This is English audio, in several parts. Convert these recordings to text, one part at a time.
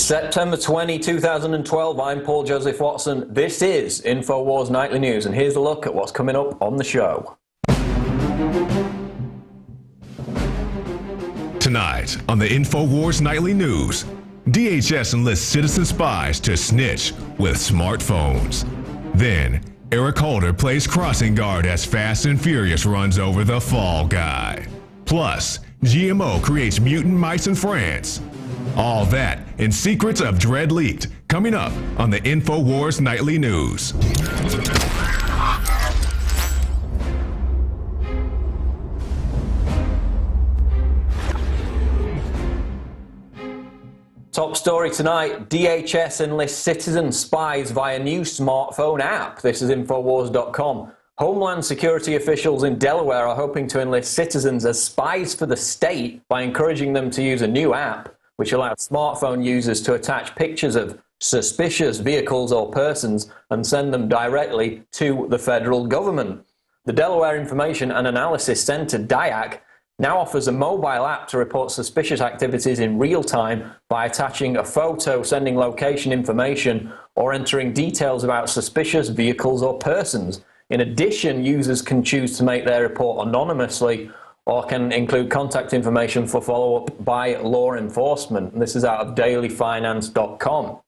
September 20, 2012, I'm Paul Joseph Watson. This is INFOWARS Nightly News, and here's a look at what's coming up on the show. Tonight on the INFOWARS Nightly News, DHS enlists citizen spies to snitch with smartphones. Then, Eric Holder plays crossing guard as Fast and Furious runs over the Fall Guy. Plus, GMO creates mutant mice in France. All that and secrets of Dread leaked, coming up on the INFOWARS Nightly News. Top story tonight, DHS enlists citizen spies via new smartphone app. This is Infowars.com. Homeland Security officials in Delaware are hoping to enlist citizens as spies for the state by encouraging them to use a new app which allows smartphone users to attach pictures of suspicious vehicles or persons and send them directly to the federal government. The Delaware Information and Analysis Center, DIAC, now offers a mobile app to report suspicious activities in real time by attaching a photo, sending location information, or entering details about suspicious vehicles or persons. In addition, users can choose to make their report anonymously or can include contact information for follow-up by law enforcement. And this is out of dailyfinance.com.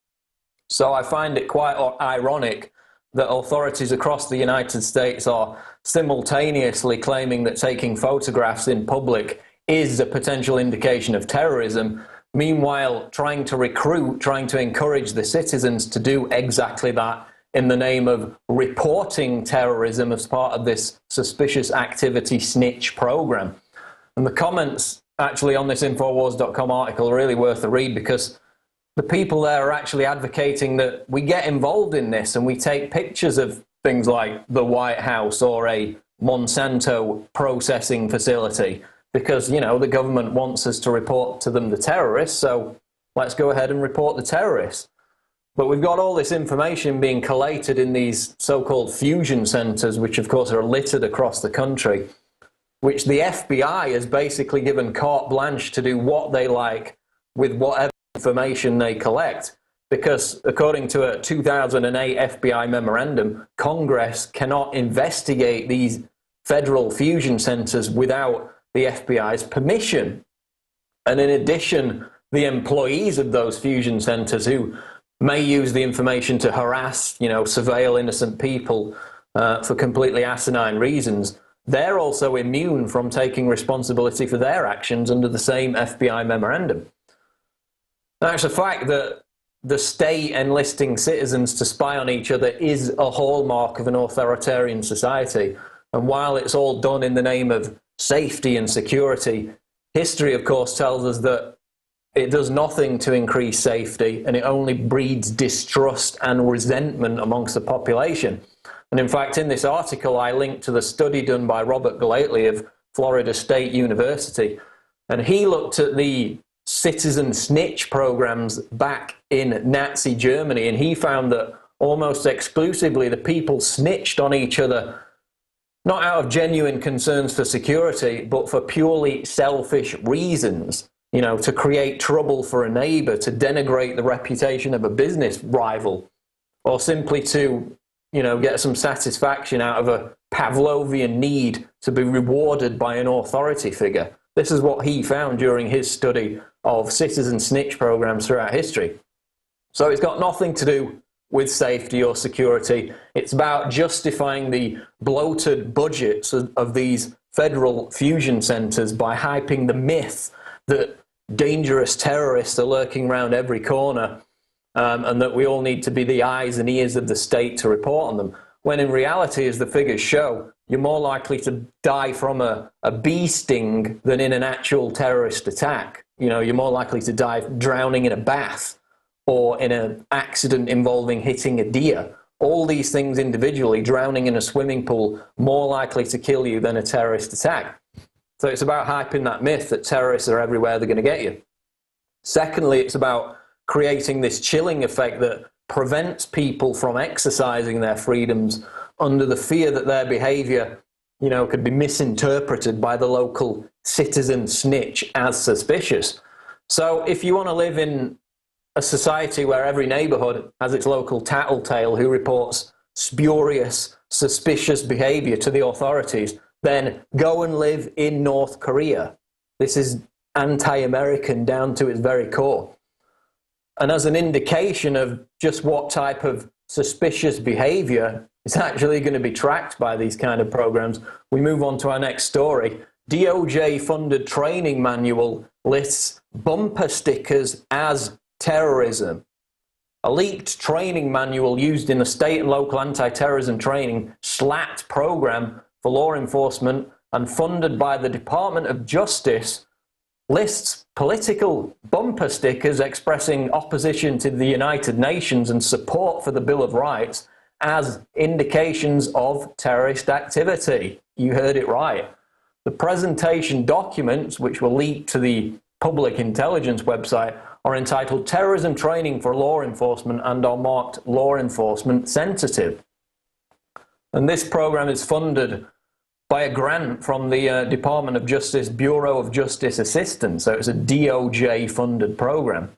So I find it quite ironic that authorities across the United States are simultaneously claiming that taking photographs in public is a potential indication of terrorism, meanwhile trying to recruit, trying to encourage the citizens to do exactly that in the name of reporting terrorism as part of this suspicious activity snitch program. And the comments actually on this Infowars.com article are really worth a read, because the people there are actually advocating that we get involved in this and we take pictures of things like the White House or a Monsanto processing facility because, you know, the government wants us to report to them the terrorists, so let's go ahead and report the terrorists. But we've got all this information being collated in these so-called fusion centers, which of course are littered across the country, which the FBI has basically given carte blanche to do what they like with whatever information they collect. Because according to a 2008 FBI memorandum, Congress cannot investigate these federal fusion centers without the FBI's permission. And in addition, the employees of those fusion centers who may use the information to harass, surveil innocent people for completely asinine reasons, they're also immune from taking responsibility for their actions under the same FBI memorandum. Now, it's a fact that the state enlisting citizens to spy on each other is a hallmark of an authoritarian society. And while it's all done in the name of safety and security, history, of course, tells us that it does nothing to increase safety, and it only breeds distrust and resentment amongst the population. And in fact, in this article, I linked to the study done by Robert Galately of Florida State University, and he looked at the citizen snitch programs back in Nazi Germany, and he found that almost exclusively the people snitched on each other, not out of genuine concerns for security, but for purely selfish reasons. To create trouble for a neighbor, to denigrate the reputation of a business rival, or simply to, get some satisfaction out of a Pavlovian need to be rewarded by an authority figure. This is what he found during his study of citizen snitch programs throughout history. So it's got nothing to do with safety or security. It's about justifying the bloated budgets of these federal fusion centers by hyping the myth that dangerous terrorists are lurking around every corner, and that we all need to be the eyes and ears of the state to report on them, when in reality, as the figures show, you're more likely to die from a bee sting than in an actual terrorist attack. You're more likely to die drowning in a bath or in an accident involving hitting a deer. All these things individually, drowning in a swimming pool, more likely to kill you than a terrorist attack. So it's about hyping that myth that terrorists are everywhere, they're going to get you. Secondly, it's about creating this chilling effect that prevents people from exercising their freedoms under the fear that their behavior, could be misinterpreted by the local citizen snitch as suspicious. So if you want to live in a society where every neighborhood has its local tattletale who reports spurious, suspicious behavior to the authorities, then go and live in North Korea. This is anti-American down to its very core. And as an indication of just what type of suspicious behavior is actually going to be tracked by these kind of programs, we move on to our next story. DOJ-funded training manual lists bumper stickers as terrorism. A leaked training manual used in the state and local anti-terrorism training SLAT program for law enforcement and funded by the Department of Justice lists political bumper stickers expressing opposition to the United Nations and support for the Bill of Rights as indications of terrorist activity. You heard it right. The presentation documents, which were leaked to the Public Intelligence website, are entitled Terrorism Training for Law Enforcement and are marked Law Enforcement Sensitive. And this program is funded by a grant from the Department of Justice Bureau of Justice Assistance, so it's a DOJ-funded program.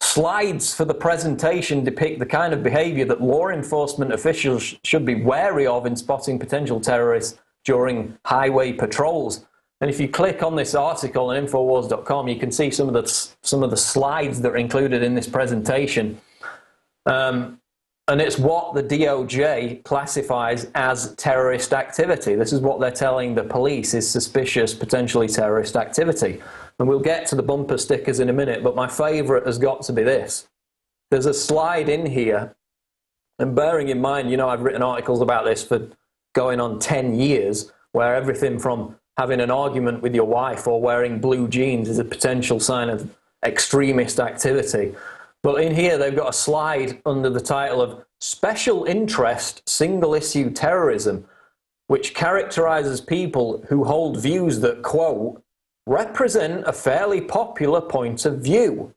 Slides for the presentation depict the kind of behavior that law enforcement officials should be wary of in spotting potential terrorists during highway patrols. And if you click on this article on INFOWARS.com, you can see some of the slides that are included in this presentation. And it's what the DOJ classifies as terrorist activity. This is what they're telling the police is suspicious, potentially terrorist activity. And we'll get to the bumper stickers in a minute, but my favorite has got to be this. There's a slide in here, and bearing in mind, you know, I've written articles about this for going on 10 years, where everything from having an argument with your wife or wearing blue jeans is a potential sign of extremist activity. But in here, they've got a slide under the title of Special Interest Single-Issue Terrorism, which characterizes people who hold views that, quote, represent a fairly popular point of view.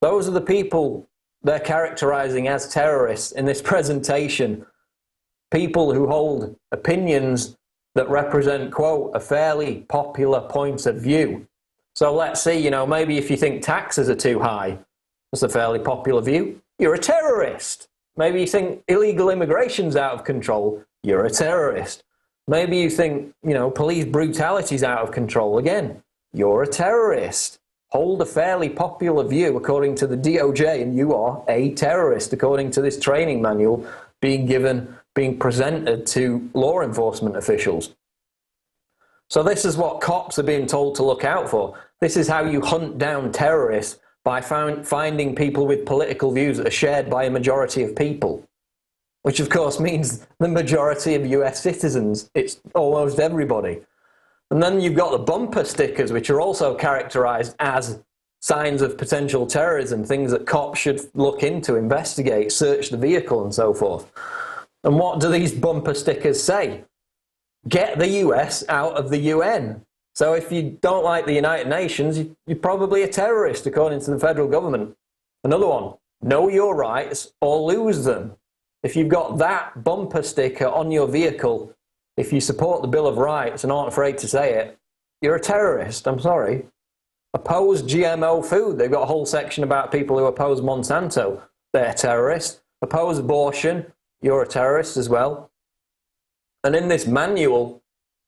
Those are the people they're characterizing as terrorists in this presentation. People who hold opinions that represent, quote, a fairly popular point of view. So let's see, you know, maybe if you think taxes are too high, that's a fairly popular view. You're a terrorist. Maybe you think illegal immigration's out of control. You're a terrorist. Maybe you think, you know, police brutality's out of control. Again, you're a terrorist. Hold a fairly popular view according to the DOJ, and you are a terrorist according to this training manual being presented to law enforcement officials. So this is what cops are being told to look out for. This is how you hunt down terrorists, by finding people with political views that are shared by a majority of people, which of course means the majority of US citizens. It's almost everybody. And then you've got the bumper stickers, which are also characterized as signs of potential terrorism, things that cops should look into, investigate, search the vehicle and so forth. And what do these bumper stickers say? Get the US out of the UN. So if you don't like the United Nations, you're probably a terrorist, according to the federal government. Another one, know your rights or lose them. If you've got that bumper sticker on your vehicle, if you support the Bill of Rights and aren't afraid to say it, you're a terrorist, I'm sorry. Oppose GMO food. They've got a whole section about people who oppose Monsanto. They're terrorists. Oppose abortion. You're a terrorist as well. And in this manual,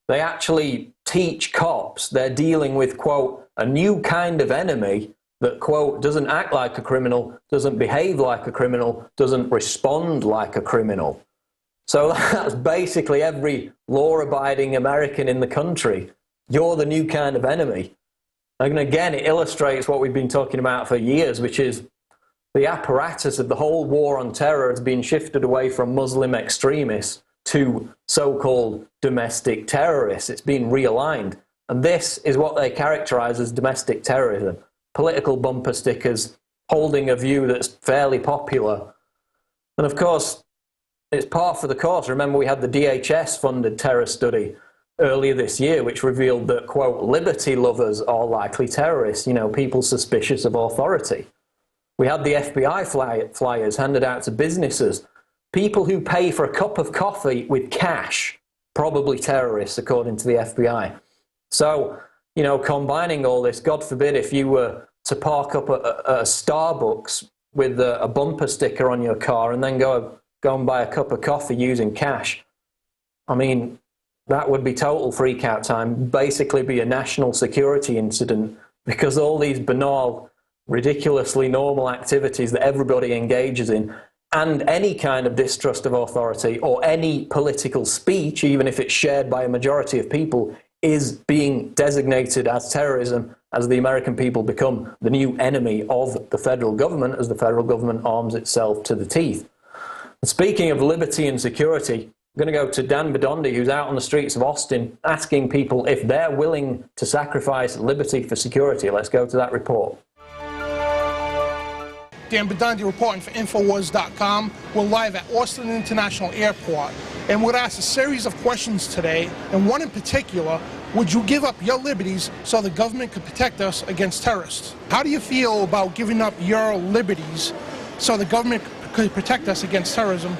they actually teach cops they're dealing with, quote, a new kind of enemy that, quote, doesn't act like a criminal, doesn't behave like a criminal, doesn't respond like a criminal. So that's basically every law-abiding American in the country. You're the new kind of enemy. And again, it illustrates what we've been talking about for years, which is the apparatus of the whole war on terror has been shifted away from Muslim extremists to so-called domestic terrorists. It's been realigned. And this is what they characterize as domestic terrorism. Political bumper stickers holding a view that's fairly popular. And of course, it's par for the course. Remember, we had the DHS-funded terror study earlier this year, which revealed that, quote, liberty lovers are likely terrorists, you know, people suspicious of authority. We had the FBI flyers handed out to businesses. People who pay for a cup of coffee with cash, probably terrorists, according to the FBI. So, you know, combining all this, God forbid if you were to park up at a Starbucks with a bumper sticker on your car and then go and buy a cup of coffee using cash. I mean, that would be total freak-out time, basically be a national security incident, because all these banal, ridiculously normal activities that everybody engages in, and any kind of distrust of authority or any political speech, even if it's shared by a majority of people, is being designated as terrorism, as the American people become the new enemy of the federal government, as the federal government arms itself to the teeth. And speaking of liberty and security, I'm going to go to Dan Bedondi, who's out on the streets of Austin asking people if they're willing to sacrifice liberty for security. Let's go to that report. Dan Bedondi reporting for INFOWARS.com. We're live at Austin International Airport, and we're going to ask a series of questions today, and one in particular: would you give up your liberties so the government could protect us against terrorists? How do you feel about giving up your liberties so the government could protect us against terrorism?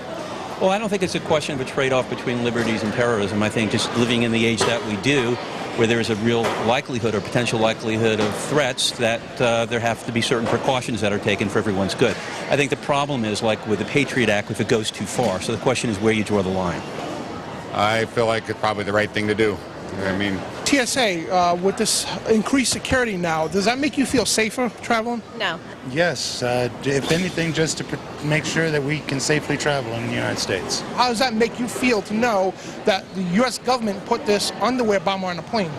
Well, I don't think it's a question of a trade-off between liberties and terrorism. I think just living in the age that we do, where there is a real likelihood or potential likelihood of threats, that there have to be certain precautions that are taken for everyone's good. I think the problem is, like with the Patriot Act, if it goes too far. So the question is where you draw the line. I feel like it's probably the right thing to do. I mean, TSA, with this increased security now, does that make you feel safer traveling? No. Yes, if anything, just to make sure that we can safely travel in the United States. How does that make you feel to know that the U.S. government put this underwear bomber on a plane?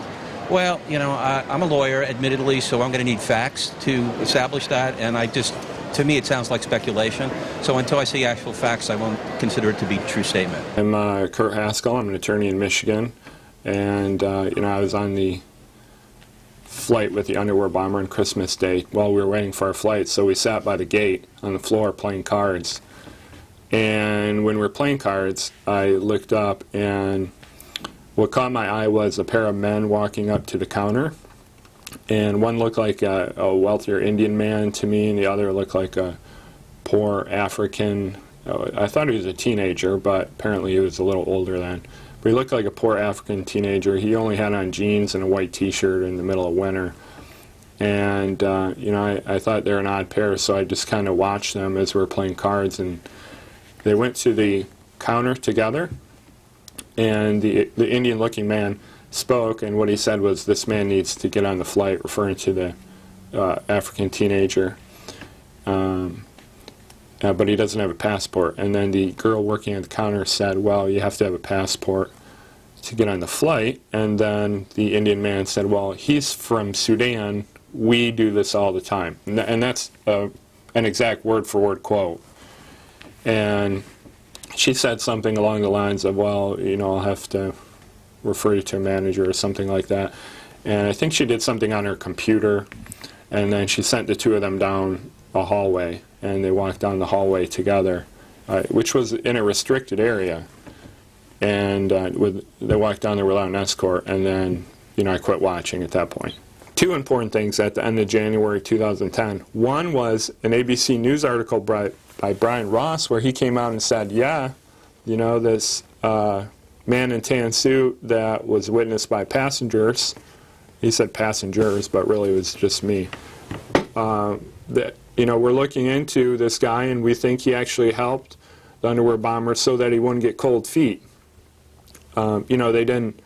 Well, you know, I'm a lawyer, admittedly, so I'm going to need facts to establish that, and to me, it sounds like speculation. So until I see actual facts, I won't consider it to be a true statement. I'm Kurt Haskell. I'm an attorney in Michigan, and you know, I was on the flight with the underwear bomber on Christmas Day while we were waiting for our flight. So we sat by the gate on the floor playing cards, and when we were playing cards, I looked up, and what caught my eye was a pair of men walking up to the counter, and one looked like a wealthier Indian man to me, and the other looked like a poor African. I thought he was a teenager, but apparently he was a little older then. But he looked like a poor African teenager. He only had on jeans and a white t-shirt in the middle of winter. And, you know, I thought they were an odd pair, so I just kind of watched them as we were playing cards. And they went to the counter together, and the Indian-looking man spoke, and what he said was, "This man needs to get on the flight," referring to the African teenager. But he doesn't have a passport. And then the girl working at the counter said, "Well, you have to have a passport to get on the flight." And then the Indian man said, "Well, he's from Sudan. We do this all the time." And that's an exact word-for-word quote. And she said something along the lines of, "Well, you know, I'll have to refer you to a manager," or something like that. And I think she did something on her computer, and then she sent the two of them down a hallway, and they walked down the hallway together, which was in a restricted area, and they walked down there without an escort, and then, you know, I quit watching at that point. Two important things at the end of January 2010. One was an ABC News article by Brian Ross, where he came out and said, yeah, you know, this man in tan suit that was witnessed by passengers, he said passengers, but really it was just me, that, you know, we're looking into this guy, and we think he actually helped the underwear bomber so that he wouldn't get cold feet. You know, they didn't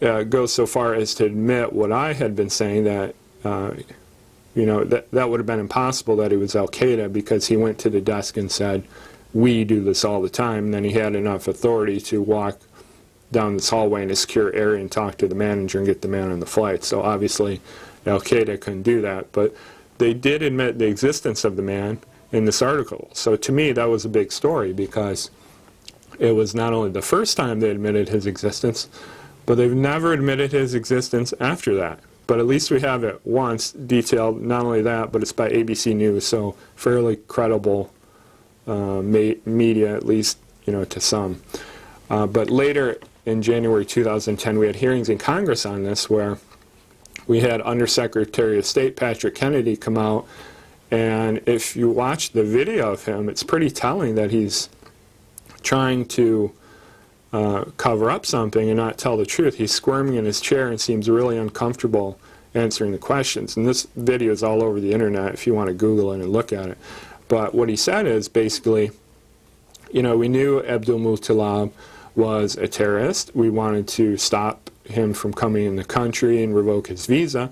go so far as to admit what I had been saying, that, you know, that would have been impossible, that he was Al-Qaeda, because he went to the desk and said, "We do this all the time." And then he had enough authority to walk down this hallway in a secure area and talk to the manager and get the man on the flight. So obviously Al-Qaeda couldn't do that. But they did admit the existence of the man in this article. So to me, that was a big story, because it was not only the first time they admitted his existence, but they've never admitted his existence after that. But at least we have it once detailed. Not only that, but it's by ABC News, so fairly credible media, at least, you know, to some. But later in January 2010, we had hearings in Congress on this, where we had Undersecretary of State Patrick Kennedy come out, and if you watch the video of him, it's pretty telling that he's trying to cover up something and not tell the truth. He's squirming in his chair and seems really uncomfortable answering the questions. And this video is all over the internet if you want to Google it and look at it. But what he said is basically, you know, we knew Abdul Muttalib was a terrorist. We wanted to stop him from coming in the country and revoke his visa.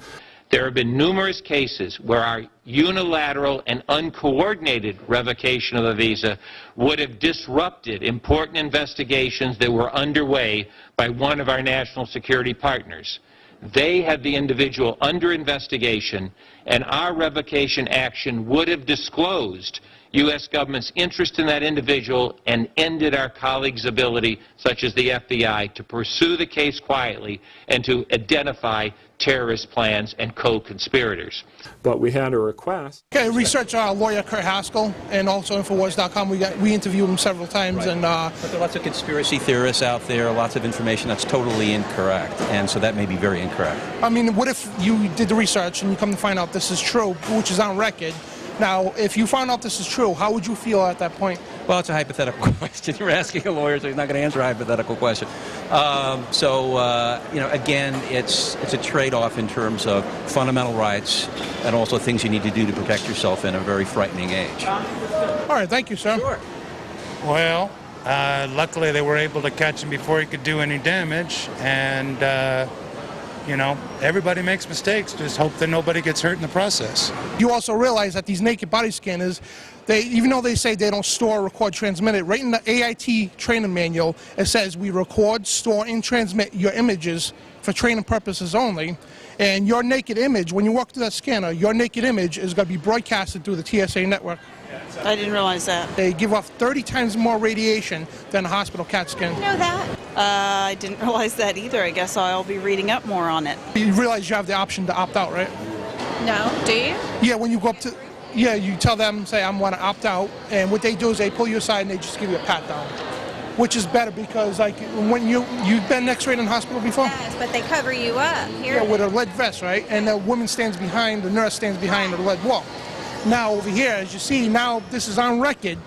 There have been numerous cases where our unilateral and uncoordinated revocation of a visa would have disrupted important investigations that were underway by one of our national security partners. They had the individual under investigation, and our revocation action would have disclosed U.S. government's interest in that individual and ended our colleagues' ability, such as the FBI, to pursue the case quietly and to identify terrorist plans and co-conspirators. But we had a request. Okay, research lawyer Kurt Haskell and also INFOWARS.com. We interviewed him several times. Right. And but there are lots of conspiracy theorists out there, lots of information that's totally incorrect, and so that may be very incorrect. I mean, what if you did the research and you come to find out this is true, which is on record? Now, if you found out this is true, how would you feel at that point? Well, it's a hypothetical question. You're asking a lawyer, so he's not going to answer a hypothetical question. You know, again, it's a trade-off in terms of fundamental rights and also things you need to do to protect yourself in a very frightening age. All right, thank you, sir. Sure. Well, luckily they were able to catch him before he could do any damage, and you know, everybody makes mistakes. Just hope that nobody gets hurt in the process. You also realize that these naked body scanners, even though they say they don't store, record, transmit it, right in the AIT training manual, it says we record, store, and transmit your images for training purposes only. And your naked image, when you walk through that scanner, your naked image is going to be broadcasted through the TSA network. I didn't realize that. They give off 30 times more radiation than a hospital CAT scan. You know that? I didn't realize that either. I guess I'll be reading up more on it. You realize you have the option to opt out, right? No, do you? Yeah, when you go up to, yeah, you tell them, say, I want to opt out, and what they do is they pull you aside and they just give you a pat down, which is better because, like, when you've been X-rayed in hospital before? Yes, but they cover you up. Here. Yeah, with a lead vest, right? And the woman stands behind, the nurse stands behind the lead wall. Now, over here, as you see, now this is on record.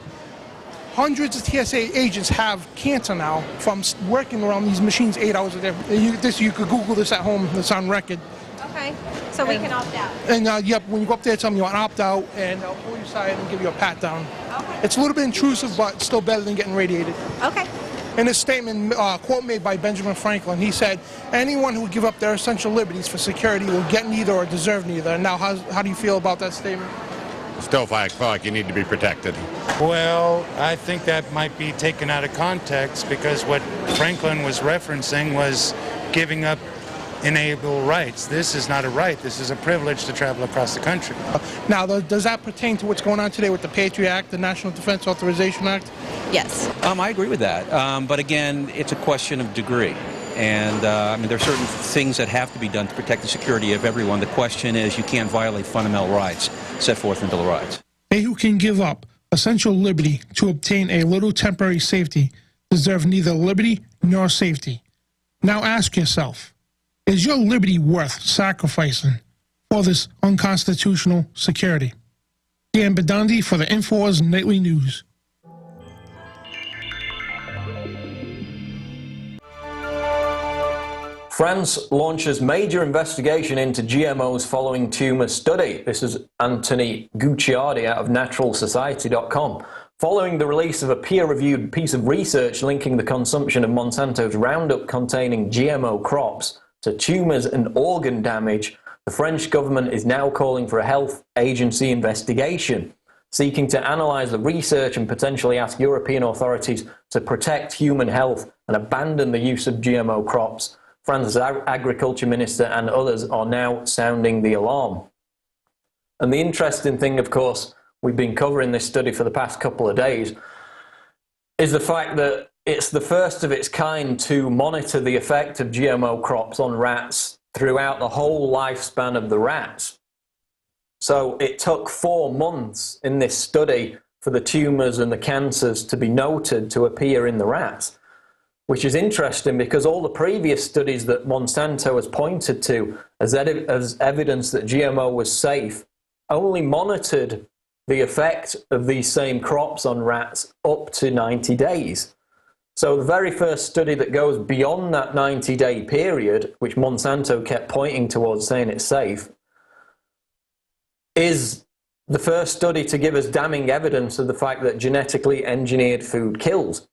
Hundreds of TSA agents have cancer now from working around these machines 8 hours a day. You could Google this at home. It's on record. Okay, so we can opt out. And yep, when you go up there, tell them you want to opt out, and they'll pull you aside and give you a pat down. Okay. It's a little bit intrusive, but still better than getting radiated. Okay. In his statement, quote made by Benjamin Franklin, he said, anyone who would give up their essential liberties for security will get neither or deserve neither. Now, how do you feel about that statement? Still feel like you need to be protected. Well, I think that might be taken out of context because what Franklin was referencing was giving up inalienable rights. This is not a right. This is a privilege to travel across the country. Now, does that pertain to what's going on today with the Patriot Act, the National Defense Authorization Act? Yes. I agree with that. But again, it's a question of degree. And I mean, there are certain things that have to be done to protect the security of everyone. The question is, you can't violate fundamental rights set forth in the Bill of Rights. They who can give up essential liberty to obtain a little temporary safety deserve neither liberty nor safety. Now ask yourself, is your liberty worth sacrificing for this unconstitutional security? Dan Bedandi for the INFOWARS Nightly News. France launches major investigation into GMOs following tumor study. This is Anthony Gucciardi out of naturalsociety.com. Following the release of a peer-reviewed piece of research linking the consumption of Monsanto's Roundup-containing GMO crops to tumors and organ damage, the French government is now calling for a health agency investigation, seeking to analyze the research and potentially ask European authorities to protect human health and abandon the use of GMO crops. France's agriculture minister and others are now sounding the alarm. And the interesting thing, of course, we've been covering this study for the past couple of days, is the fact that it's the first of its kind to monitor the effect of GMO crops on rats throughout the whole lifespan of the rats. So it took 4 months in this study for the tumors and the cancers to be noted to appear in the rats, which is interesting because all the previous studies that Monsanto has pointed to as evidence that GMO was safe only monitored the effect of these same crops on rats up to 90 days. So the very first study that goes beyond that 90-day period, which Monsanto kept pointing towards saying it's safe, is the first study to give us damning evidence of the fact that genetically engineered food kills.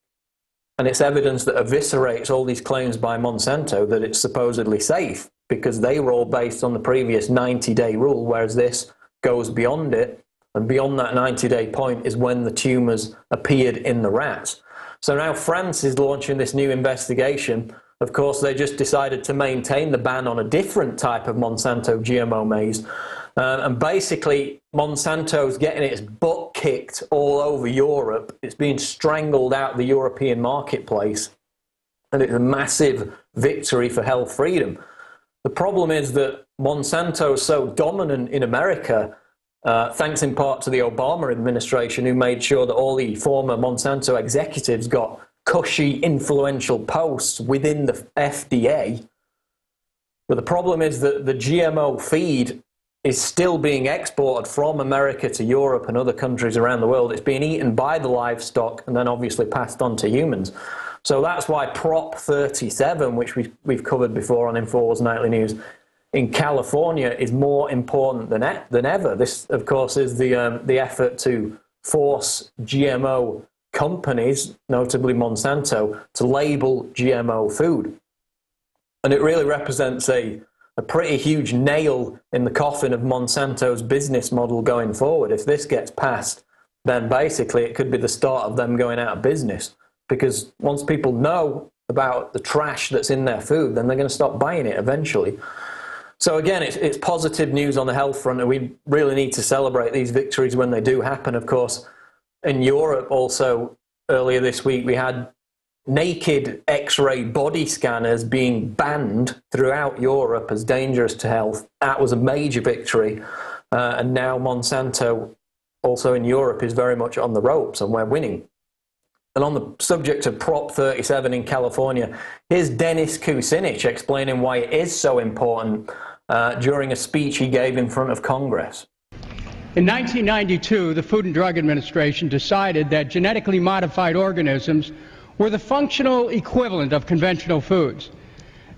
And it's evidence that eviscerates all these claims by Monsanto that it's supposedly safe, because they were all based on the previous 90-day rule, whereas this goes beyond it, and beyond that 90-day point is when the tumours appeared in the rats. So now France is launching this new investigation. Of course, they just decided to maintain the ban on a different type of Monsanto GMO maize. And basically, Monsanto's getting its butt kicked all over Europe. It's being strangled out of the European marketplace. And it's a massive victory for health freedom. The problem is that Monsanto is so dominant in America, thanks in part to the Obama administration, who made sure that all the former Monsanto executives got cushy, influential posts within the FDA. But the problem is that the GMO feed is still being exported from America to Europe and other countries around the world. It's being eaten by the livestock and then obviously passed on to humans. So that's why Prop 37, which we've covered before on INFOWARS Nightly News, in California is more important than ever. This, of course, is the effort to force GMO companies, notably Monsanto, to label GMO food. And it really represents a pretty huge nail in the coffin of Monsanto's business model going forward. If this gets passed, then basically it could be the start of them going out of business. Because once people know about the trash that's in their food, then they're going to stop buying it eventually. So again, it's positive news on the health front, and we really need to celebrate these victories when they do happen. Of course, in Europe also, earlier this week, we had naked X-ray body scanners being banned throughout Europe as dangerous to health. That was a major victory. And now Monsanto, also in Europe, is very much on the ropes, and we're winning. And on the subject of Prop 37 in California, here's Dennis Kucinich explaining why it is so important during a speech he gave in front of Congress. In 1992, the Food and Drug Administration decided that genetically modified organisms were the functional equivalent of conventional foods.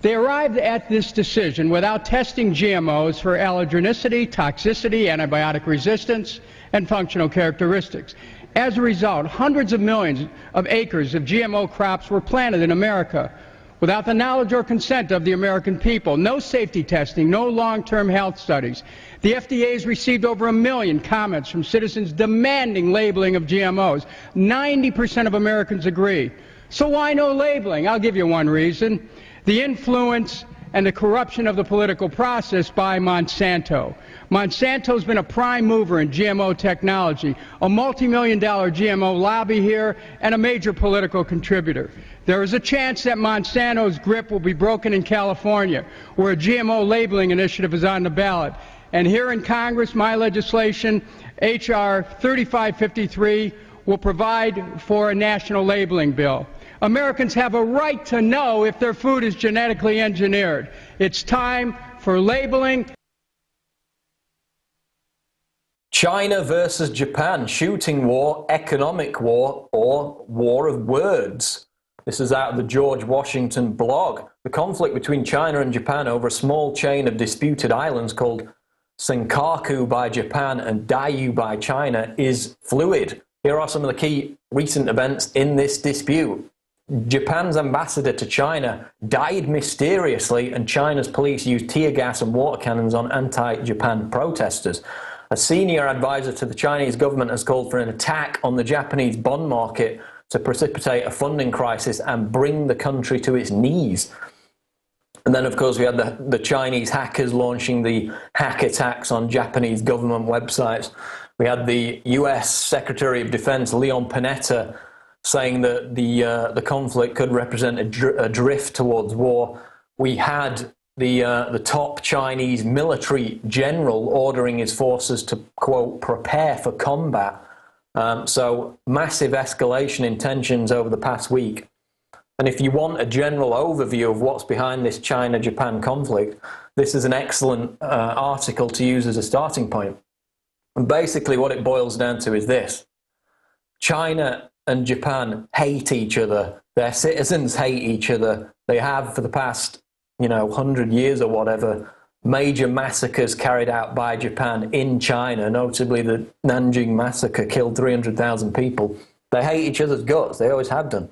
They arrived at this decision without testing GMOs for allergenicity, toxicity, antibiotic resistance, and functional characteristics. As a result, hundreds of millions of acres of GMO crops were planted in America without the knowledge or consent of the American people. No safety testing, no long-term health studies. The FDA has received over 1 million comments from citizens demanding labeling of GMOs. 90% of Americans agree. So why no labeling? I'll give you one reason. The influence and the corruption of the political process by Monsanto. Monsanto's been a prime mover in GMO technology, a multi-million-dollar GMO lobby here, and a major political contributor. There is a chance that Monsanto's grip will be broken in California, where a GMO labeling initiative is on the ballot. And here in Congress, my legislation, H.R. 3553, will provide for a national labeling bill. Americans have a right to know if their food is genetically engineered. It's time for labeling. China versus Japan, shooting war, economic war, or war of words. This is out of the George Washington blog. The conflict between China and Japan over a small chain of disputed islands called Senkaku by Japan and Diaoyu by China is fluid. Here are some of the key recent events in this dispute. Japan's ambassador to China died mysteriously, and China's police used tear gas and water cannons on anti-Japan protesters. A senior advisor to the Chinese government has called for an attack on the Japanese bond market to precipitate a funding crisis and bring the country to its knees. And then, of course, we had the Chinese hackers launching the hack attacks on Japanese government websites. We had the US Secretary of Defense, Leon Panetta, saying that the conflict could represent a drift towards war. We had the top Chinese military general ordering his forces to, quote, prepare for combat. So massive escalation in tensions over the past week. And if you want a general overview of what's behind this China-Japan conflict, this is an excellent article to use as a starting point. And basically what it boils down to is this. China and Japan hate each other. Their citizens hate each other. They have for the past, 100 years or whatever. Major massacres carried out by Japan in China, notably the Nanjing massacre killed 300,000 people. They hate each other's guts. They always have done.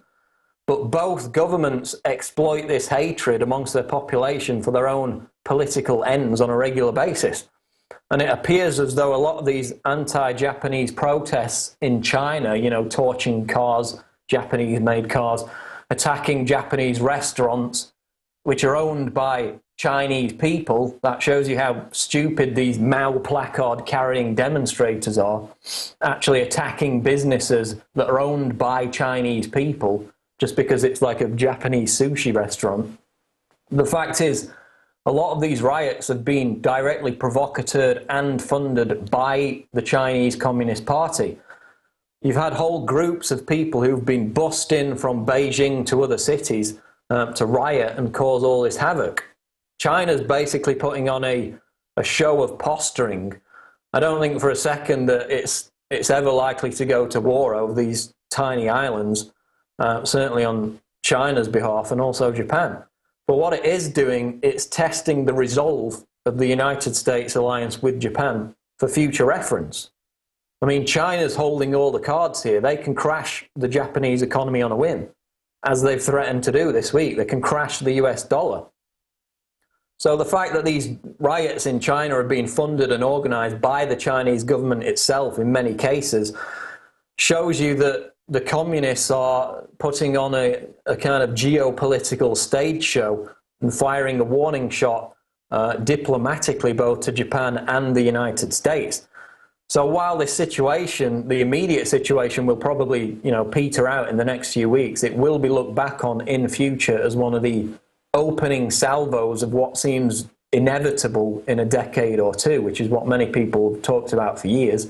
But both governments exploit this hatred amongst their population for their own political ends on a regular basis. And it appears as though a lot of these anti-Japanese protests in China, torching cars, Japanese-made cars, attacking Japanese restaurants, which are owned by Chinese people, that shows you how stupid these Mao placard-carrying demonstrators are, actually attacking businesses that are owned by Chinese people just because it's like a Japanese sushi restaurant. The fact is, a lot of these riots have been directly provocateured and funded by the Chinese Communist Party. You've had whole groups of people who've been bussed in from Beijing to other cities to riot and cause all this havoc. China's basically putting on a show of posturing. I don't think for a second that it's ever likely to go to war over these tiny islands, certainly on China's behalf and also Japan. But what it is doing, it's testing the resolve of the United States alliance with Japan for future reference. I mean, China's holding all the cards here. They can crash the Japanese economy on a whim, as they've threatened to do this week. They can crash the US dollar. So the fact that these riots in China are being funded and organized by the Chinese government itself in many cases shows you that the communists are putting on a kind of geopolitical stage show and firing a warning shot diplomatically both to Japan and the United States. So while this situation, the immediate situation, will probably, peter out in the next few weeks, it will be looked back on in future as one of the opening salvos of what seems inevitable in a decade or two, which is what many people have talked about for years,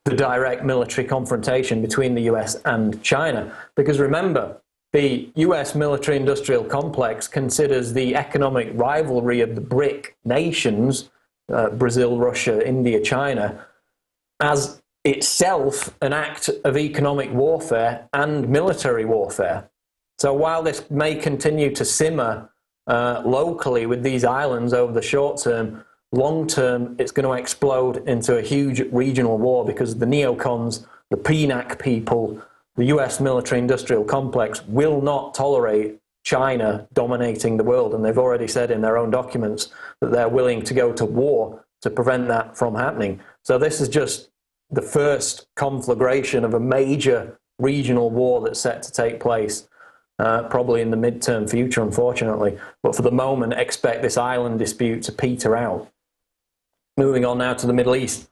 the direct military confrontation between the US and China. Because remember, the US military-industrial complex considers the economic rivalry of the BRIC nations, Brazil, Russia, India, China, as itself an act of economic warfare and military warfare. So while this may continue to simmer locally with these islands over the short term, long term it's going to explode into a huge regional war because the neocons, the PNAC people, the US military-industrial complex will not tolerate China dominating the world. And they've already said in their own documents that they're willing to go to war to prevent that from happening. So this is just the first conflagration of a major regional war that's set to take place probably in the midterm future, unfortunately. But for the moment, expect this island dispute to peter out. Moving on now to the Middle East.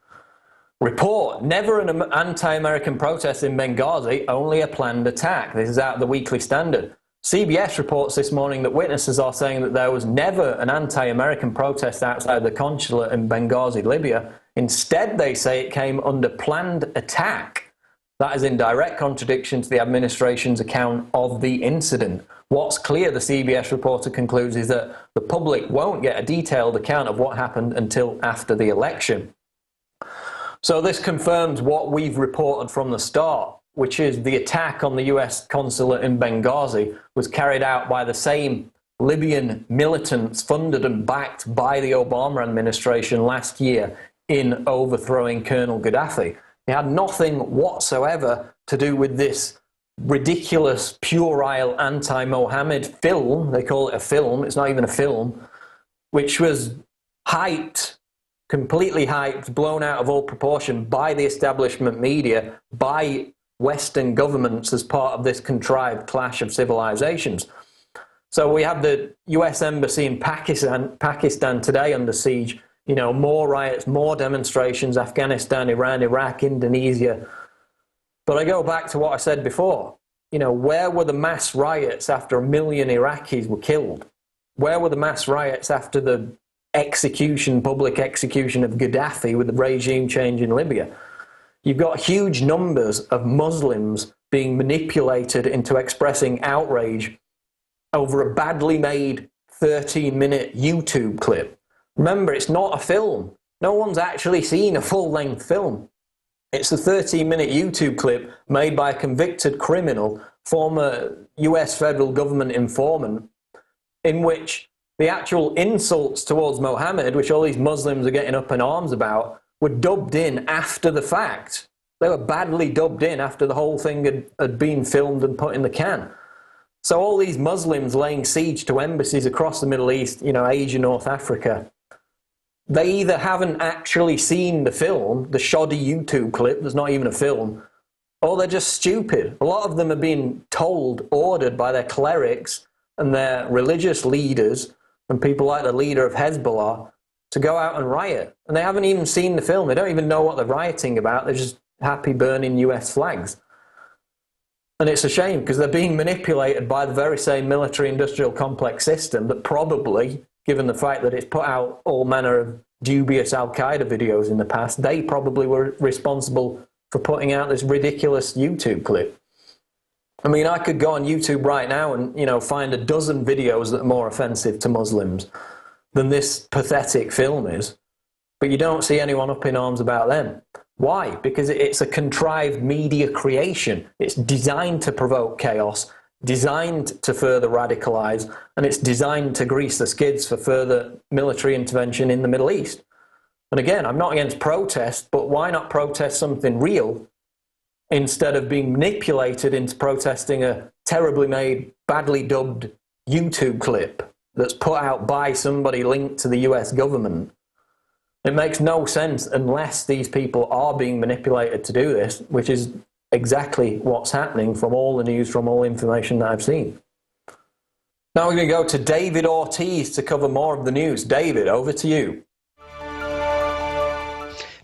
Report, never an anti-American protest in Benghazi, only a planned attack. This is out of the Weekly Standard. CBS reports this morning that witnesses are saying that there was never an anti-American protest outside the consulate in Benghazi, Libya. Instead, they say it came under planned attack. That is in direct contradiction to the administration's account of the incident. What's clear, the CBS reporter concludes, is that the public won't get a detailed account of what happened until after the election. So this confirms what we've reported from the start, which is the attack on the US consulate in Benghazi was carried out by the same Libyan militants funded and backed by the Obama administration last year in overthrowing Colonel Gaddafi. It had nothing whatsoever to do with this ridiculous, puerile, anti-Mohammed film. They call it a film. It's not even a film, which was hyped, completely hyped, blown out of all proportion by the establishment media, by Western governments as part of this contrived clash of civilizations. So we have the US embassy in Pakistan today under siege. More riots, more demonstrations, Afghanistan, Iran, Iraq, Indonesia. But I go back to what I said before. Where were the mass riots after 1 million Iraqis were killed? Where were the mass riots after the public execution of Gaddafi with the regime change in Libya? You've got huge numbers of Muslims being manipulated into expressing outrage over a badly made 13-minute YouTube clip. Remember, it's not a film. No one's actually seen a full-length film. It's a 13-minute YouTube clip made by a convicted criminal, former US federal government informant, in which the actual insults towards Mohammed, which all these Muslims are getting up in arms about, were dubbed in after the fact. They were badly dubbed in after the whole thing had been filmed and put in the can. So all these Muslims laying siege to embassies across the Middle East, you know, Asia, North Africa, they either haven't actually seen the film, the shoddy YouTube clip that's not even a film, or they're just stupid. A lot of them are being told, ordered by their clerics and their religious leaders and people like the leader of Hezbollah to go out and riot. And they haven't even seen the film. They don't even know what they're rioting about. They're just happy burning US flags. And it's a shame because they're being manipulated by the very same military-industrial complex system that probably, given the fact that it's put out all manner of dubious Al-Qaeda videos in the past, they probably were responsible for putting out this ridiculous YouTube clip. I mean, I could go on YouTube right now and, you know, find a dozen videos that are more offensive to Muslims than this pathetic film is, but you don't see anyone up in arms about them. Why? Because it's a contrived media creation. It's designed to provoke chaos, designed to further radicalize, and it's designed to grease the skids for further military intervention in the Middle East. And again, I'm not against protest, but why not protest something real instead of being manipulated into protesting a terribly made, badly dubbed YouTube clip that's put out by somebody linked to the US government? It makes no sense unless these people are being manipulated to do this, which is exactly what's happening from all the news, from all information that I've seen. Now we're going to go to David Ortiz to cover more of the news. David, over to you.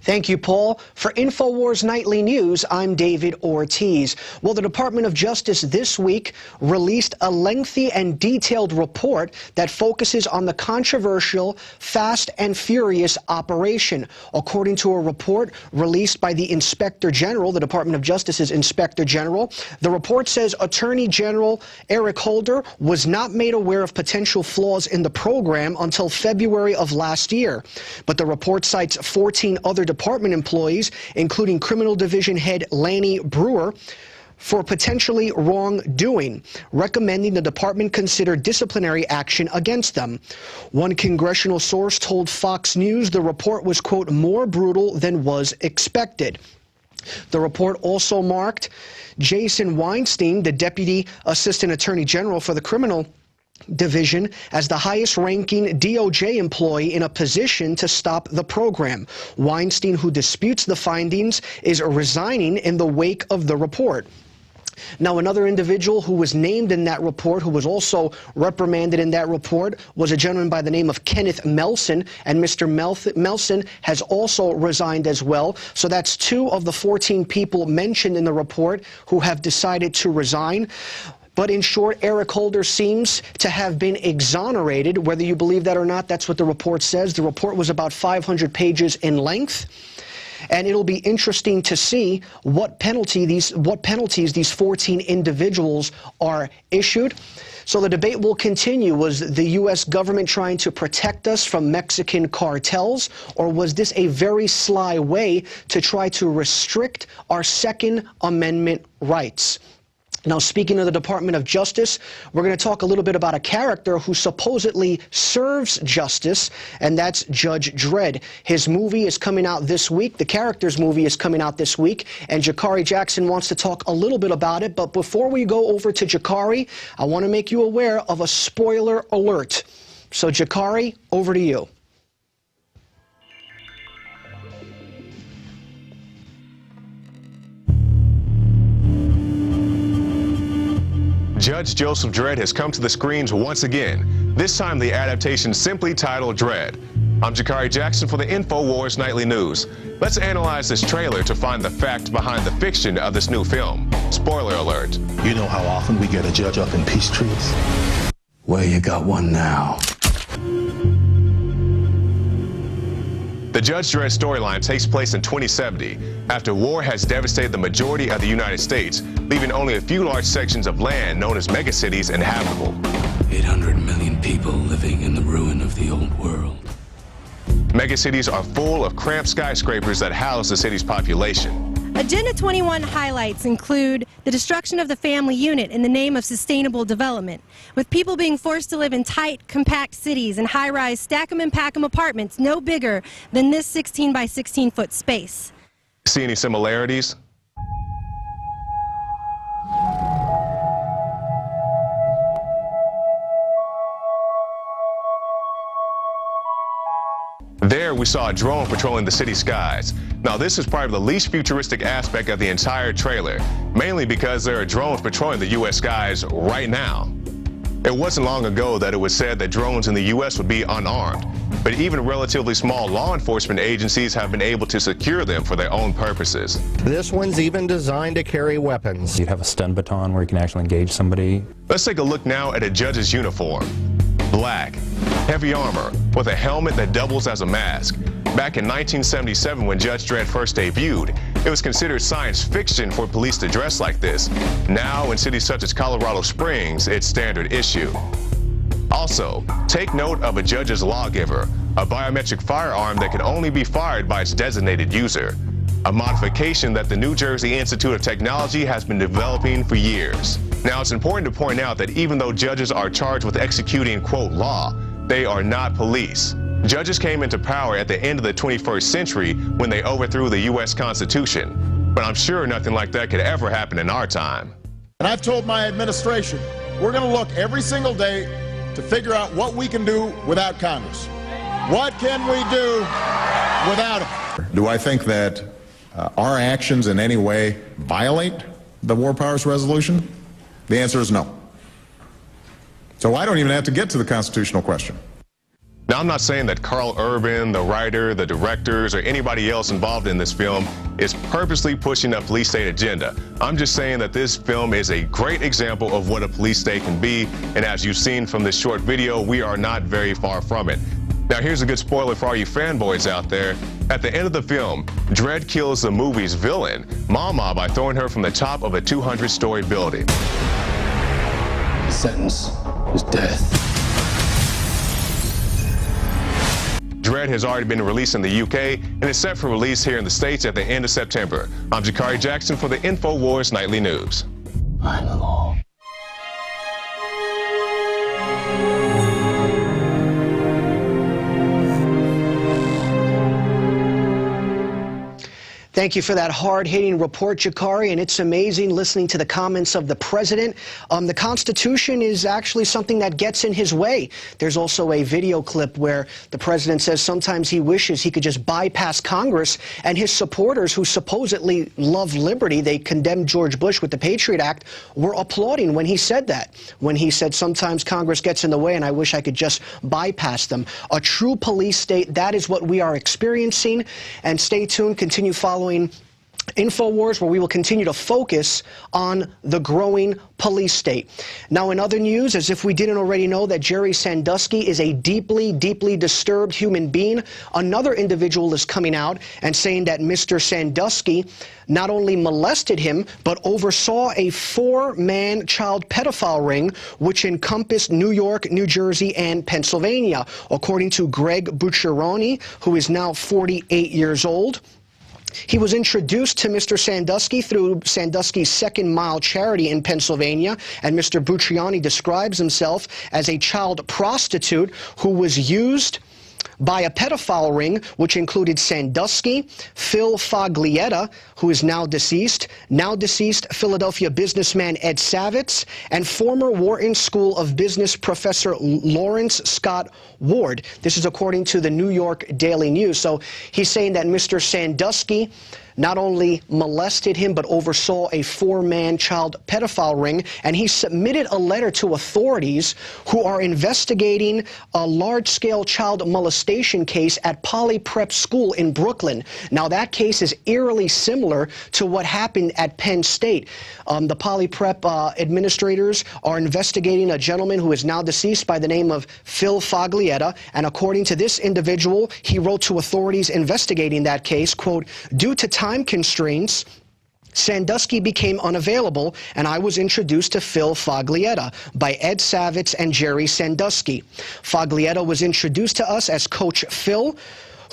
Thank you, Paul. For INFOWARS Nightly News, I'm David Ortiz. Well, the Department of Justice this week released a lengthy and detailed report that focuses on the controversial Fast and Furious operation. According to a report released by the Inspector General, the Department of Justice's Inspector General, the report says Attorney General Eric Holder was not made aware of potential flaws in the program until February of last year. But the report cites 14 other department employees, including Criminal Division Head Lanny Brewer, for potentially wrongdoing, recommending the department consider disciplinary action against them. One congressional source told Fox News the report was, quote, more brutal than was expected. The report also marked Jason Weinstein, the Deputy Assistant Attorney General for the Criminal Division, as the highest-ranking DOJ employee in a position to stop the program. Weinstein, who disputes the findings, is resigning in the wake of the report. Now, another individual who was named in that report, who was also reprimanded in that report, was a gentleman by the name of Kenneth Melson, and Mr. Melson has also resigned as well. So that's 2 of the 14 people mentioned in the report who have decided to resign. But in short, Eric Holder seems to have been exonerated. Whether you believe that or not, that's what the report says. The report was about 500 pages in length. And it'll be interesting to see what penalties these 14 individuals are issued. So the debate will continue. Was the U.S. government trying to protect us from Mexican cartels, or was this a very sly way to try to restrict our Second Amendment rights? Now, speaking of the Department of Justice, we're going to talk a little bit about a character who supposedly serves justice, and that's Judge Dredd. His movie is coming out this week. The character's movie is coming out this week, and Jakari Jackson wants to talk a little bit about it. But before we go over to Jakari, I want to make you aware of a spoiler alert. So, Jakari, over to you. Judge Joseph Dredd has come to the screens once again, this time the adaptation simply titled Dredd. I'm Jakari Jackson for the INFOWARS Nightly News. Let's analyze this trailer to find the fact behind the fiction of this new film. Spoiler alert. You know how often we get a judge up in peace trees? Well, you got one now. The Judge Dredd storyline takes place in 2070, after war has devastated the majority of the United States, leaving only a few large sections of land known as megacities inhabitable. 800 million people living in the ruin of the old world. Megacities are full of cramped skyscrapers that house the city's population. Agenda 21 highlights include the destruction of the family unit in the name of sustainable development, with people being forced to live in tight, compact cities and high-rise stack-em-and-pack-em apartments no bigger than this 16 by 16-foot space. See any similarities? There we saw a drone patrolling the city skies. Now this is probably the least futuristic aspect of the entire trailer, mainly because there are drones patrolling the U.S. skies right now. It wasn't long ago that it was said that drones in the U.S. would be unarmed, but even relatively small law enforcement agencies have been able to secure them for their own purposes. This one's even designed to carry weapons. You'd have a stun baton where you can actually engage somebody. Let's take a look now at a judge's uniform. Black, heavy armor, with a helmet that doubles as a mask. Back in 1977, when Judge Dredd first debuted, it was considered science fiction for police to dress like this. Now, in cities such as Colorado Springs, it's standard issue. Also, take note of a judge's lawgiver, a biometric firearm that can only be fired by its designated user. A modification that the New Jersey Institute of Technology has been developing for years. Now, it's important to point out that even though judges are charged with executing, quote, law, they are not police. Judges came into power at the end of the 21st century when they overthrew the U.S. Constitution. But I'm sure nothing like that could ever happen in our time. And I've told my administration, we're going to look every single day to figure out what we can do without Congress. What can we do without it? Do I think that our actions in any way violate the War Powers Resolution? The answer is no. So I don't even have to get to the constitutional question. Now, I'm not saying that Carl Urban, the writer, the directors, or anybody else involved in this film is purposely pushing a police state agenda. I'm just saying that this film is a great example of what a police state can be, and as you've seen from this short video, we are not very far from it. Now, here's a good spoiler for all you fanboys out there. At the end of the film, Dredd kills the movie's villain, Mama, by throwing her from the top of a 200-story building. The sentence is death. Dredd has already been released in the UK and is set for release here in the States at the end of September. I'm Jakari Jackson for the InfoWars Nightly News. I'm the law. Thank you for that hard-hitting report, Jakari, and it's amazing listening to the comments of the president. The Constitution is actually something that gets in his way. There's also a video clip where the president says sometimes he wishes he could just bypass Congress, and his supporters who supposedly love liberty, they condemned George Bush with the Patriot Act, were applauding when he said that, when he said sometimes Congress gets in the way and I wish I could just bypass them. A true police state, that is what we are experiencing, and stay tuned, continue following InfoWars, where we will continue to focus on the growing police state. Now, in other news, as if we didn't already know that Jerry Sandusky is a deeply, deeply disturbed human being, another individual is coming out and saying that Mr. Sandusky not only molested him, but oversaw a 4-man child pedophile ring, which encompassed New York, New Jersey, and Pennsylvania, according to Greg Bucciaroni, who is now 48 years old. He was introduced to Mr. Sandusky through Sandusky's Second Mile charity in Pennsylvania, and Mr. Bucciaroni describes himself as a child prostitute who was used by a pedophile ring, which included Sandusky, Phil Foglietta, who is now deceased Philadelphia businessman Ed Savitz, and former Wharton School of Business professor Lawrence Scott Ward. This is according to the New York Daily News. So he's saying that Mr. Sandusky not only molested him, but oversaw a 4-man child pedophile ring, and he submitted a letter to authorities who are investigating a large-scale child molestation case at Poly Prep School in Brooklyn. Now, that case is eerily similar to what happened at Penn State. The Poly Prep administrators are investigating a gentleman who is now deceased by the name of Phil Foglietta, and according to this individual, he wrote to authorities investigating that case, quote, "Due to time constraints, Sandusky became unavailable, and I was introduced to Phil Foglietta by Ed Savitz and Jerry Sandusky. Foglietta was introduced to us as Coach Phil,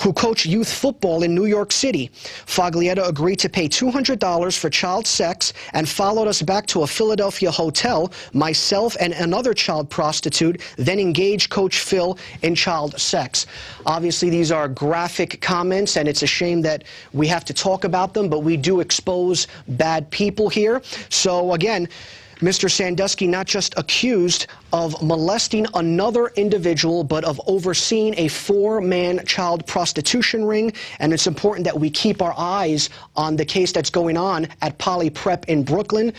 who coach youth football in New York City. Foglietta agreed to pay $200 for child sex and followed us back to a Philadelphia hotel. Myself and another child prostitute then engaged Coach Phil in child sex. Obviously, these are graphic comments, and it's a shame that we have to talk about them, but we do expose bad people here. So again, Mr. Sandusky not just accused of molesting another individual, but of overseeing a 4-man child prostitution ring. And it's important that we keep our eyes on the case that's going on at Poly Prep in Brooklyn.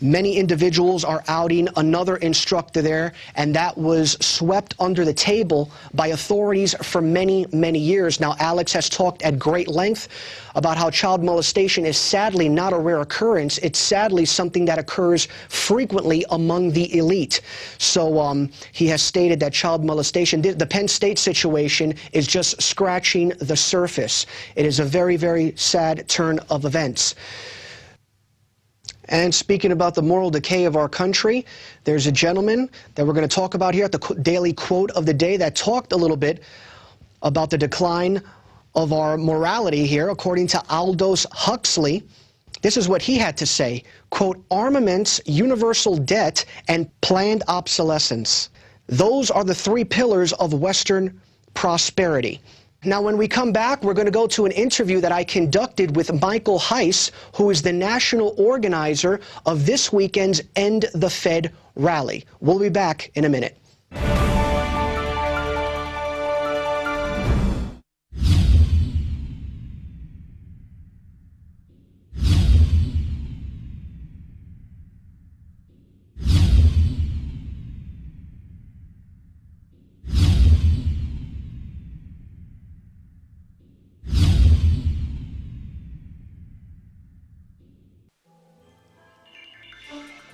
Many individuals are outing another instructor there, and that was swept under the table by authorities for many, many years. Now, Alex has talked at great length about how child molestation is sadly not a rare occurrence. It's sadly something that occurs frequently among the elite. So he has stated that child molestation, the Penn State situation, is just scratching the surface. It is a very, very sad turn of events. And speaking about the moral decay of our country, there's a gentleman that we're going to talk about here at the Daily Quote of the Day that talked a little bit about the decline of our morality here. According to Aldous Huxley, this is what he had to say, quote, armaments, universal debt, and planned obsolescence. Those are the 3 pillars of Western prosperity. Now, when we come back, we're going to go to an interview that I conducted with Michael Heiss, who is the national organizer of this weekend's End the Fed rally. We'll be back in a minute.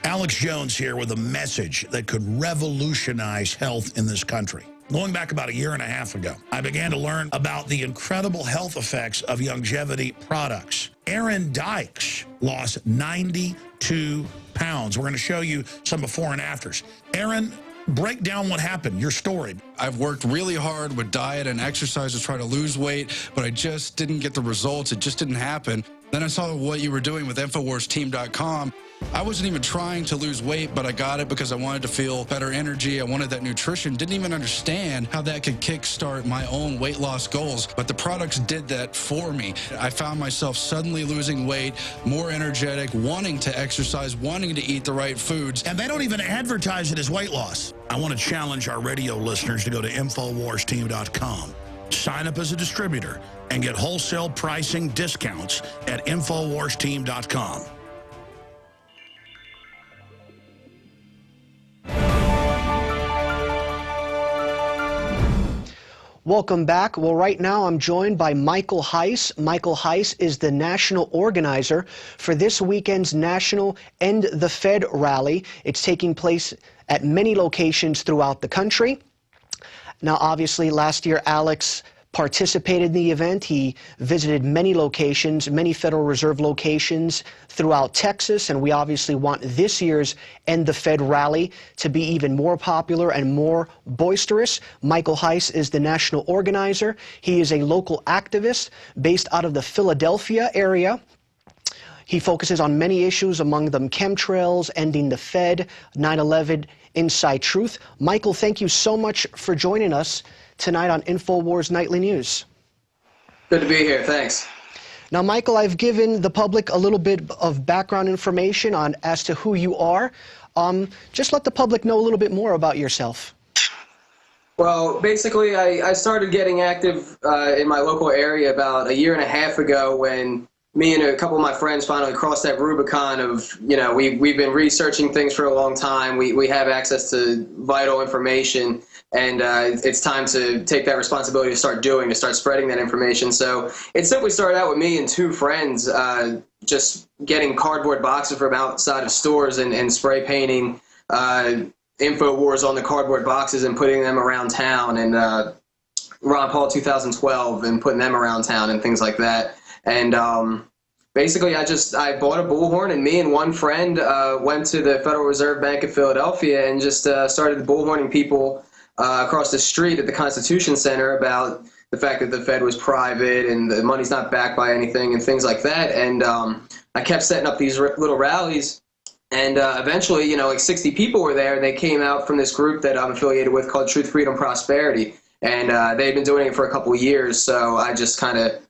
Alex Jones here with a message that could revolutionize health in this country. Going back about 1.5 years ago, I began to learn about the incredible health effects of longevity products. Aaron Dykes lost 92 pounds. We're going to show you some before and afters. Aaron, break down what happened, your story. I've worked really hard with diet and exercise to try to lose weight, but I just didn't get the results. It just didn't happen. Then I saw what you were doing with InfoWarsTeam.com. I wasn't even trying to lose weight, but I got it because I wanted to feel better energy. I wanted that nutrition. Didn't even understand how that could kickstart my own weight loss goals, but the products did that for me. I found myself suddenly losing weight, more energetic, wanting to exercise, wanting to eat the right foods. And they don't even advertise it as weight loss. I want to challenge our radio listeners to go to InfoWarsTeam.com. Sign up as a distributor and get wholesale pricing discounts at InfoWarsTeam.com. Welcome back. Well, right now I'm joined by Michael Heiss. Michael Heiss is the national organizer for this weekend's National End the Fed rally. It's taking place at many locations throughout the country. Now, obviously, last year, Alex participated in the event. He visited many locations, many Federal Reserve locations throughout Texas, and we obviously want this year's End the Fed rally to be even more popular and more boisterous. Michael Heiss is the national organizer. He is a local activist based out of the Philadelphia area. He focuses on many issues, among them chemtrails, ending the Fed, 9/11, Inside Truth. Michael, thank you so much for joining us tonight on InfoWars Nightly News. Good to be here. Thanks. Now, Michael, I've given the public a little bit of background information on as to who you are. Just let the public know a little bit more about yourself. Well, basically, I started getting active in my local area about 1.5 years ago when me and a couple of my friends finally crossed that Rubicon of, you know, we've been researching things for a long time. We have access to vital information, and it's time to take that responsibility to start spreading that information. So it simply started out with me and 2 friends just getting cardboard boxes from outside of stores and spray painting InfoWars on the cardboard boxes and putting them around town, and Ron Paul 2012 and putting them around town and things like that. And basically, I bought a bullhorn, and me and one friend went to the Federal Reserve Bank of Philadelphia and just started bullhorning people across the street at the Constitution Center about the fact that the Fed was private and the money's not backed by anything and things like that. And I kept setting up these little rallies. And eventually, you know, like 60 people were there, and they came out from this group that I'm affiliated with called Truth, Freedom, Prosperity. And they've been doing it for a couple of years, so I just kind of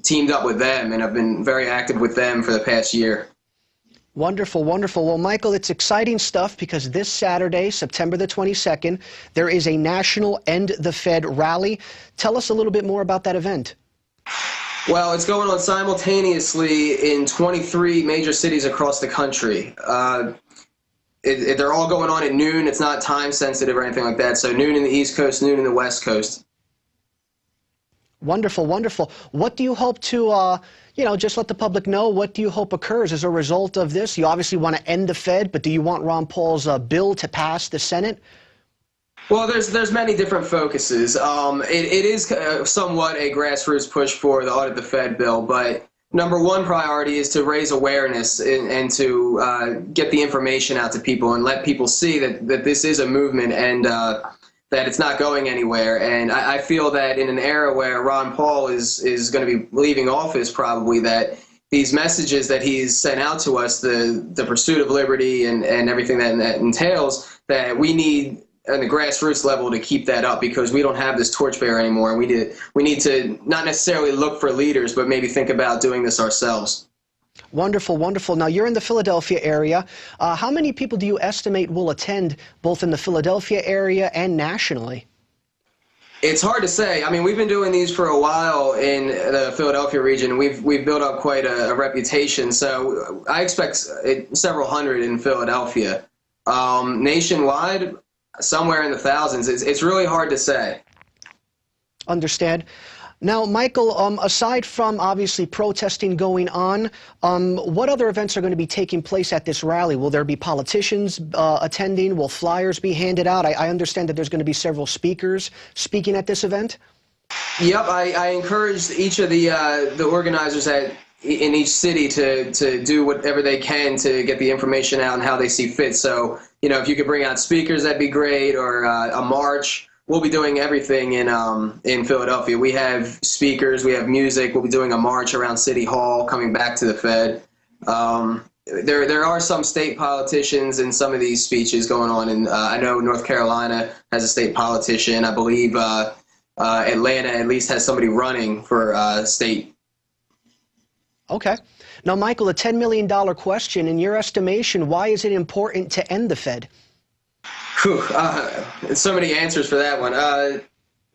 teamed up with them, and I've been very active with them for the past year. Wonderful, wonderful. Well, Michael, it's exciting stuff because this Saturday, September the 22nd, there is a national End the Fed rally. Tell us a little bit more about that event. Well, it's going on simultaneously in 23 major cities across the country. They're all going on at noon. It's not time sensitive or anything like that. So noon in the East Coast, noon in the West Coast. Wonderful, wonderful. What do you hope to, you know, just let the public know, what do you hope occurs as a result of this? You obviously want to end the Fed, but do you want Ron Paul's bill to pass the Senate? Well, there's many different focuses. It is somewhat a grassroots push for the Audit the Fed bill, but number one priority is to raise awareness and to get the information out to people and let people see that this is a movement and that it's not going anywhere. And I feel that in an era where Ron Paul is going to be leaving office probably, that these messages that he's sent out to us, the pursuit of liberty and everything that entails, that we need on the grassroots level to keep that up, because we don't have this torchbearer anymore. We need to not necessarily look for leaders, but maybe think about doing this ourselves. Wonderful, wonderful. Now, you're in the Philadelphia area. How many people do you estimate will attend both in the Philadelphia area and nationally? It's hard to say. I mean, we've been doing these for a while in the Philadelphia region. We've built up quite a reputation, so I expect several hundred in Philadelphia. Nationwide, somewhere in the thousands. It's really hard to say. Understand. Now, Michael, aside from obviously protesting going on, what other events are going to be taking place at this rally? Will there be politicians attending? Will flyers be handed out? I understand that there's going to be several speakers speaking at this event. Yep, I encourage each of the organizers in each city to do whatever they can to get the information out and how they see fit. So, you know, if you could bring out speakers, that'd be great, or a march. We'll be doing everything in Philadelphia. We have speakers, we have music. We'll be doing a march around City Hall, coming back to the Fed. There are some state politicians in some of these speeches going on, and I know North Carolina has a state politician. I believe Atlanta at least has somebody running for state. Okay. Now, Michael, a $10 million question. In your estimation, why is it important to end the Fed? So many answers for that one.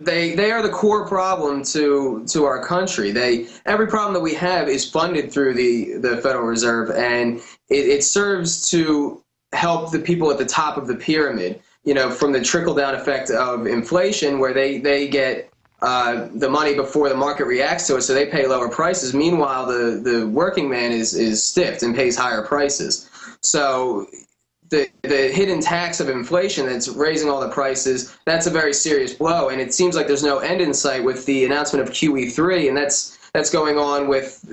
They are the core problem to our country. Every problem that we have is funded through the Federal Reserve, and it serves to help the people at the top of the pyramid, you know, from the trickle-down effect of inflation, where they get the money before the market reacts to it, so they pay lower prices. Meanwhile, the working man is stiffed and pays higher prices. So the hidden tax of inflation that's raising all the prices, that's a very serious blow, and it seems like there's no end in sight with the announcement of QE3, and that's going on with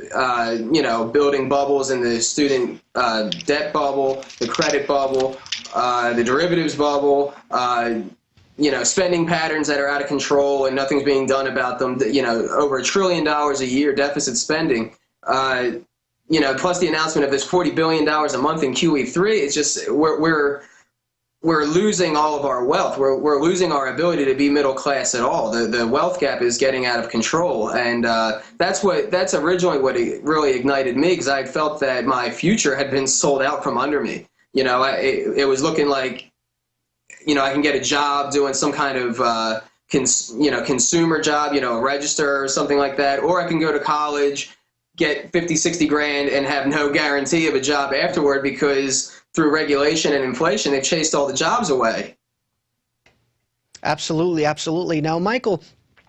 you know, building bubbles in the student debt bubble, the credit bubble, the derivatives bubble, you know, spending patterns that are out of control and nothing's being done about them. You know, over $1 trillion a year deficit spending. You know, plus the announcement of this $40 billion a month in QE3. It's just we're losing all of our wealth. We're losing our ability to be middle class at all. The wealth gap is getting out of control, and that's originally what really ignited me, because I felt that my future had been sold out from under me. You know, it was looking like, you know, I can get a job doing some kind of consumer job, you know, a register or something like that, or I can go to college, get 50, 60 grand and have no guarantee of a job afterward, because through regulation and inflation, they've chased all the jobs away. Absolutely, absolutely. Now, Michael,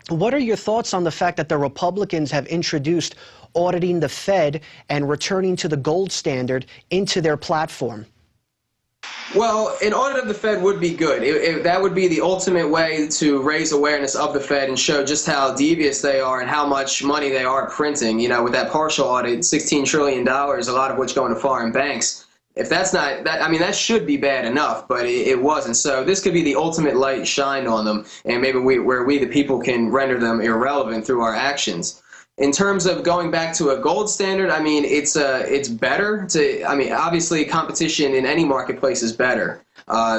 what are your thoughts on the fact that the Republicans have introduced auditing the Fed and returning to the gold standard into their platform? Well, an audit of the Fed would be good. That would be the ultimate way to raise awareness of the Fed and show just how devious they are and how much money they are printing. You know, with that partial audit, $16 trillion, a lot of which going to foreign banks. if that's not, I mean, that should be bad enough, but it wasn't. So this could be the ultimate light shined on them, and maybe where we, the people, can render them irrelevant through our actions. In terms of going back to a gold standard, I mean, it's better to, I mean, obviously competition in any marketplace is better.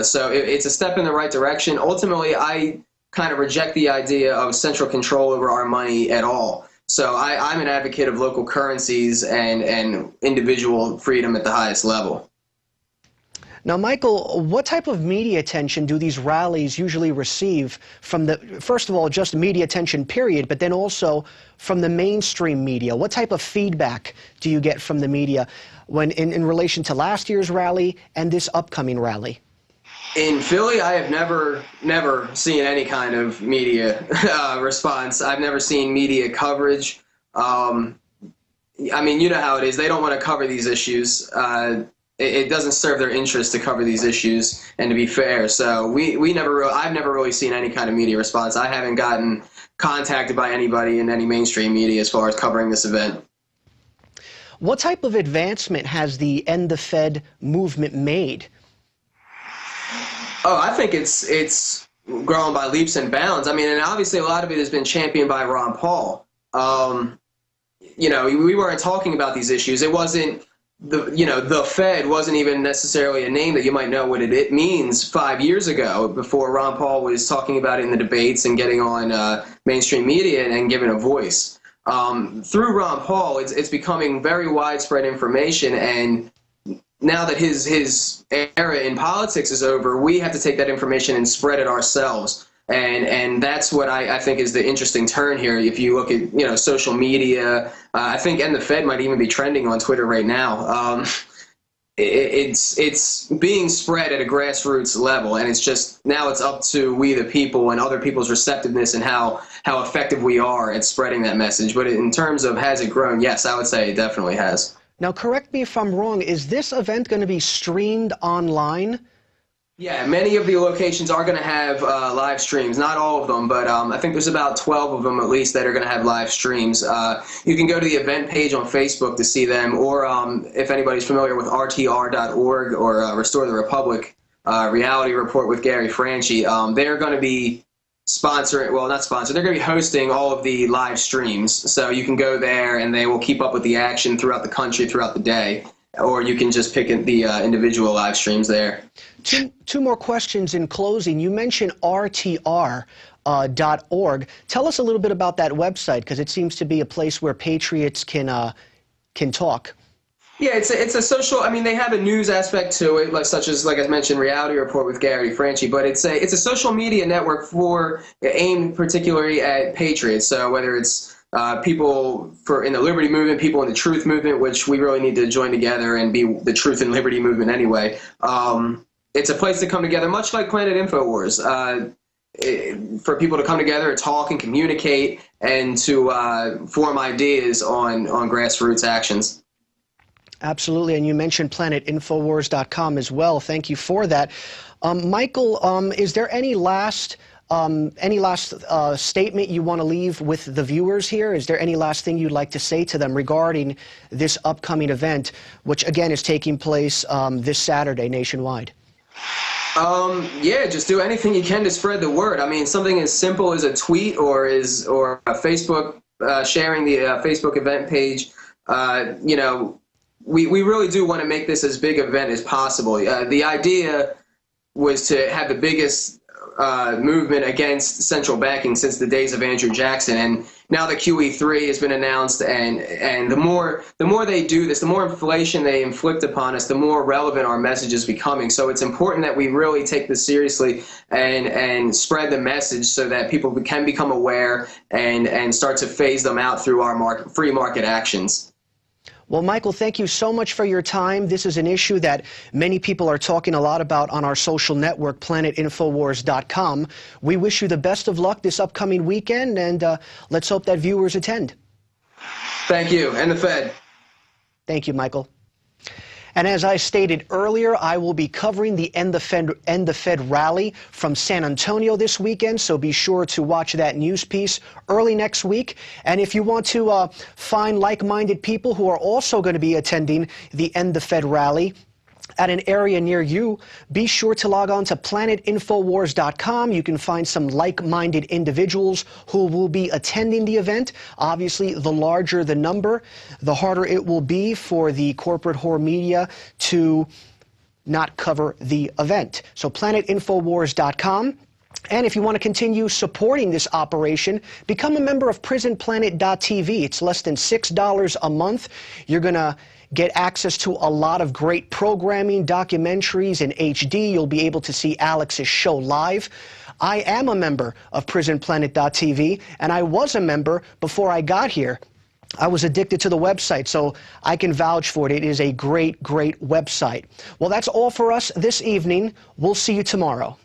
So it's a step in the right direction. Ultimately, I kind of reject the idea of central control over our money at all. So I'm an advocate of local currencies and individual freedom at the highest level. Now, Michael, what type of media attention do these rallies usually receive from the, first of all, just media attention, period, but then also from the mainstream media? What type of feedback do you get from the media when in relation to last year's rally and this upcoming rally? In Philly, I have never seen any kind of media response. I've never seen media coverage. I mean, you know how it is. They don't want to cover these issues. It doesn't serve their interest to cover these issues and to be fair. So I've never really seen any kind of media response. I haven't gotten contacted by anybody in any mainstream media as far as covering this event. What type of advancement has the End the Fed movement made? Oh, I think it's grown by leaps and bounds. I mean, and obviously a lot of it has been championed by Ron Paul. You know, we weren't talking about these issues. It wasn't the Fed wasn't even necessarily a name that you might know what it means 5 years ago, before Ron Paul was talking about it in the debates and getting on mainstream media and giving a voice. Through Ron Paul, it's becoming very widespread information, and now that his era in politics is over, we have to take that information and spread it ourselves. And that's what I think is the interesting turn here. If you look at social media, I think End the Fed might even be trending on Twitter right now. It's being spread at a grassroots level, and it's just now it's up to we the people and other people's receptiveness and how effective we are at spreading that message. But in terms of has it grown, yes, I would say it definitely has. Now, correct me if I'm wrong, is this event going to be streamed online? Yeah, many of the locations are going to have live streams. Not all of them, but I think there's about 12 of them at least that are going to have live streams. You can go to the event page on Facebook to see them, or if anybody's familiar with RTR.org or Restore the Republic, Reality Report with Gary Franchi, they're going to be sponsoring, well, not sponsoring, they're going to be hosting all of the live streams. So you can go there and they will keep up with the action throughout the country throughout the day. Or you can just pick the individual live streams there. Two more questions in closing. You mentioned RTR.org. Tell us a little bit about that website, because it seems to be a place where patriots can talk. Yeah, it's a social. I mean, they have a news aspect to it, such as, like I mentioned, Reality Report with Gary Franchi. But it's a social media network aimed particularly at patriots. So whether it's people in the liberty movement, people in the truth movement, which we really need to join together and be the truth and liberty movement anyway. It's a place to come together, much like Planet InfoWars, for people to come together and talk and communicate and to form ideas on grassroots actions. Absolutely, and you mentioned planetinfowars.com as well. Thank you for that. Michael, is there any last statement you want to leave with the viewers here? Is there any last thing you'd like to say to them regarding this upcoming event, which again is taking place this Saturday nationwide? Yeah, just do anything you can to spread the word. I mean, something as simple as a tweet or a Facebook, sharing the Facebook event page. We really do want to make this as big an event as possible. The idea was to have the biggest movement against central banking since the days of Andrew Jackson, and now the QE3 has been announced, and the more they do this, the more inflation they inflict upon us, the more relevant our message is becoming. So it's important that we really take this seriously and spread the message so that people can become aware and start to phase them out through our free market actions. Well, Michael, thank you so much for your time. This is an issue that many people are talking a lot about on our social network, planetinfowars.com. We wish you the best of luck this upcoming weekend, and let's hope that viewers attend. Thank you, and the Fed. Thank you, Michael. And as I stated earlier, I will be covering the End the Fed rally from San Antonio this weekend, so be sure to watch that news piece early next week. And if you want to find like-minded people who are also going to be attending the End the Fed rally, at an area near you, be sure to log on to planetinfowars.com. You can find some like-minded individuals who will be attending the event. Obviously, the larger the number, the harder it will be for the corporate whore media to not cover the event. So planetinfowars.com. And if you want to continue supporting this operation, become a member of PrisonPlanet.tv. It's less than $6 a month. You're going to get access to a lot of great programming, documentaries in HD. You'll be able to see Alex's show live. I am a member of PrisonPlanet.tv, and I was a member before I got here. I was addicted to the website, so I can vouch for it. It is a great, great website. Well, that's all for us this evening. We'll see you tomorrow.